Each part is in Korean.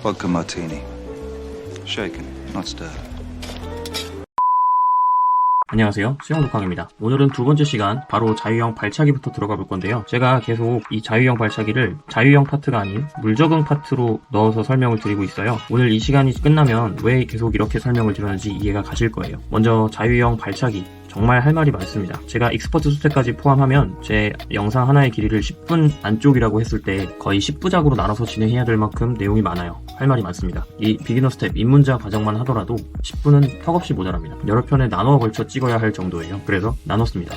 Vodka martini. Shaken, not stirred. 안녕하세요, 수영독학입니다. 오늘은 두 번째 시간 바로 자유형 발차기부터 들어가 볼 건데요. 제가 계속 이 자유형 발차기를 자유형 파트가 아닌 물적응 파트로 넣어서 설명을 드리고 있어요. 오늘 이 시간이 끝나면 왜 계속 이렇게 설명을 드렸는지 이해가 가실 거예요. 먼저 자유형 발차기, 정말 할 말이 많습니다. 제가 익스퍼트 수트까지 포함하면 제 영상 하나의 길이를 10분 안쪽이라고 했을 때 거의 10부작으로 나눠서 진행해야 될 만큼 내용이 많아요. 할 말이 많습니다. 이 비기너 스텝 입문자 과정만 하더라도 10분은 턱없이 모자랍니다. 여러 편에 나눠 걸쳐 찍어야 할 정도예요. 그래서 나눴습니다.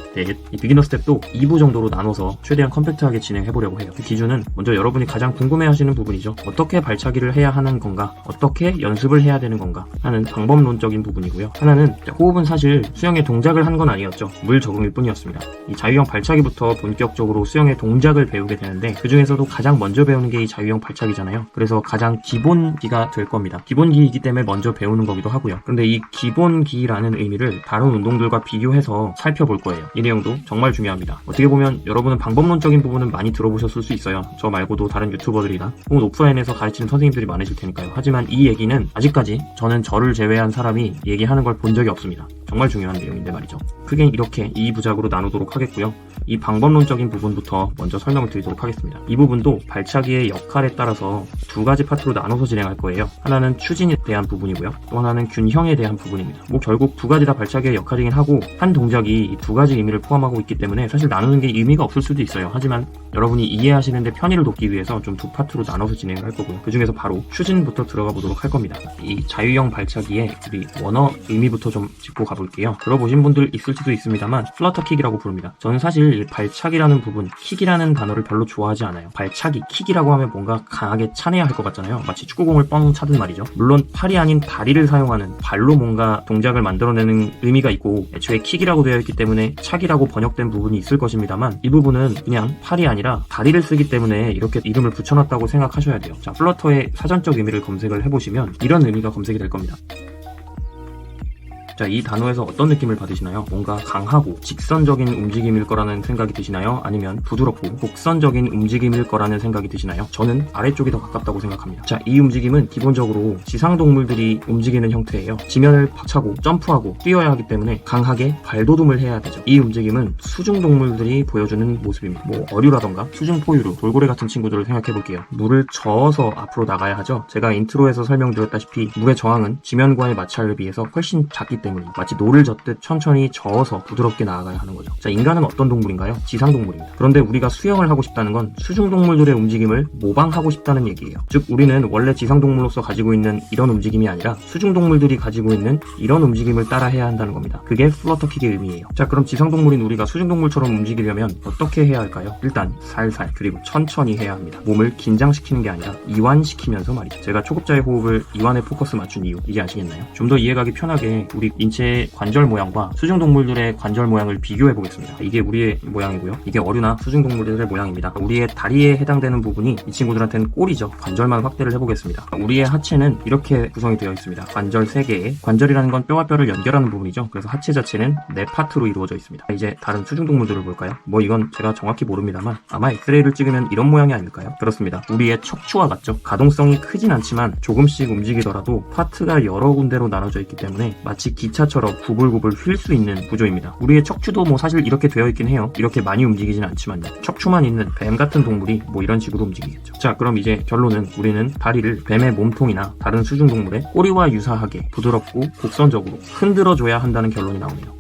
이 비기너 스텝도 2부 정도로 나눠서 최대한 컴팩트하게 진행해보려고 해요. 그 기준은 먼저 여러분이 가장 궁금해하시는 부분이죠. 어떻게 발차기를 해야 하는 건가, 어떻게 연습을 해야 되는 건가 하는 방법론적인 부분이고요. 하나는 호흡은 사실 수영의 동작을 한 건 아니었죠. 물 적응일 뿐이었습니다. 이 자유형 발차기부터 본격적으로 수영의 동작을 배우게 되는데 그 중에서도 가장 먼저 배우는 게 이 자유형 발차기잖아요. 그래서 가장 기본기가 될 겁니다. 기본기이기 때문에 먼저 배우는 거기도 하고요. 그런데 이 기본기라는 의미를 다른 운동들과 비교해서 살펴볼 거예요. 이 내용도 정말 중요합니다. 어떻게 보면 여러분은 방법론적인 부분은 많이 들어보셨을 수 있어요. 저 말고도 다른 유튜버들이나 혹은 오프라인에서 가르치는 선생님들이 많으실 테니까요. 하지만 이 얘기는 아직까지 저는 저를 제외한 사람이 얘기하는 걸 본 적이 없습니다. 정말 중요한 내용인데 말이죠. 크게 이렇게 2부작으로 나누도록 하겠고요. 이 방법론적인 부분부터 먼저 설명을 드리도록 하겠습니다. 이 부분도 발차기의 역할에 따라서 두 가지 파트로 나눠서 진행할 거예요. 하나는 추진에 대한 부분이고요. 또 하나는 균형에 대한 부분입니다. 뭐 결국 두 가지 다 발차기의 역할이긴 하고 한 동작이 이 두 가지 의미를 포함하고 있기 때문에 사실 나누는 게 의미가 없을 수도 있어요. 하지만 여러분이 이해하시는데 편의를 돕기 위해서 좀 두 파트로 나눠서 진행을 할 거고요. 그 중에서 바로 추진부터 들어가 보도록 할 겁니다. 이 자유형 발차기의 우리 원어 의미부터 좀 짚고 가볼게요. 들어보신 분들 있을지도 있습니다만 플러터킥이라고 부릅니다. 저는 사실 이 발차기라는 부분, 킥이라는 단어를 별로 좋아하지 않아요. 발차기, 킥이라고 하면 뭔가 강하게 차내야 할 것 같잖아요. 마치 축구공을 뻥 차듯 말이죠. 물론 팔이 아닌 다리를 사용하는 발로 뭔가 동작을 만들어내는 의미가 있고 애초에 킥이라고 되어 있기 때문에 차기라고 번역된 부분이 있을 것입니다만 이 부분은 그냥 팔이 아니라 다리를 쓰기 때문에 이렇게 이름을 붙여놨다고 생각하셔야 돼요. 자, 플러터의 사전적 의미를 검색을 해보시면 이런 의미가 검색이 될 겁니다. 자, 이 단어에서 어떤 느낌을 받으시나요? 뭔가 강하고 직선적인 움직임일 거라는 생각이 드시나요? 아니면 부드럽고 곡선적인 움직임일 거라는 생각이 드시나요? 저는 아래쪽이 더 가깝다고 생각합니다. 자, 이 움직임은 기본적으로 지상동물들이 움직이는 형태예요. 지면을 차고 점프하고 뛰어야 하기 때문에 강하게 발돋움을 해야 되죠. 이 움직임은 수중동물들이 보여주는 모습입니다. 뭐 어류라던가 수중포유류, 돌고래 같은 친구들을 생각해 볼게요. 물을 저어서 앞으로 나가야 하죠. 제가 인트로에서 설명드렸다시피 물의 저항은 지면과의 마찰에 비해서 훨씬 작기 때문에 마치 노를 젓듯 천천히 저어서 부드럽게 나아가야 하는 거죠. 자, 인간은 어떤 동물인가요? 지상동물입니다. 그런데 우리가 수영을 하고 싶다는 건 수중동물들의 움직임을 모방하고 싶다는 얘기예요. 즉, 우리는 원래 지상동물로서 가지고 있는 이런 움직임이 아니라 수중동물들이 가지고 있는 이런 움직임을 따라해야 한다는 겁니다. 그게 플러터킥의 의미예요. 자, 그럼 지상동물인 우리가 수중동물처럼 움직이려면 어떻게 해야 할까요? 일단 살살 그리고 천천히 해야 합니다. 몸을 긴장시키는 게 아니라 이완시키면서 말이죠. 제가 초급자의 호흡을 이완에 포커스 맞춘 이유, 이게 아시겠나요? 좀 더 이해가기 편하게 우리 인체의 관절 모양과 수중동물들의 관절 모양을 비교해 보겠습니다. 이게 우리의 모양이고요. 이게 어류나 수중동물들의 모양입니다. 우리의 다리에 해당되는 부분이 이 친구들한테는 꼬리죠. 관절만 확대를 해보겠습니다. 우리의 하체는 이렇게 구성이 되어 있습니다. 관절 3개에, 관절이라는 건 뼈와 뼈를 연결하는 부분이죠. 그래서 하체 자체는 4파트로 이루어져 있습니다. 이제 다른 수중동물들을 볼까요? 뭐 이건 제가 정확히 모릅니다만 아마 엑스레이를 찍으면 이런 모양이 아닐까요? 그렇습니다. 우리의 척추와 같죠. 가동성이 크진 않지만 조금씩 움직이더라도 파트가 여러 군데로 나눠져 있기 때문에 마치 기차처럼 구불구불 휠 수 있는 구조입니다. 우리의 척추도 뭐 사실 이렇게 되어 있긴 해요. 이렇게 많이 움직이진 않지만요. 척추만 있는 뱀 같은 동물이 뭐 이런 식으로 움직이겠죠. 자, 그럼 이제 결론은 우리는 다리를 뱀의 몸통이나 다른 수중동물의 꼬리와 유사하게 부드럽고 곡선적으로 흔들어줘야 한다는 결론이 나오네요.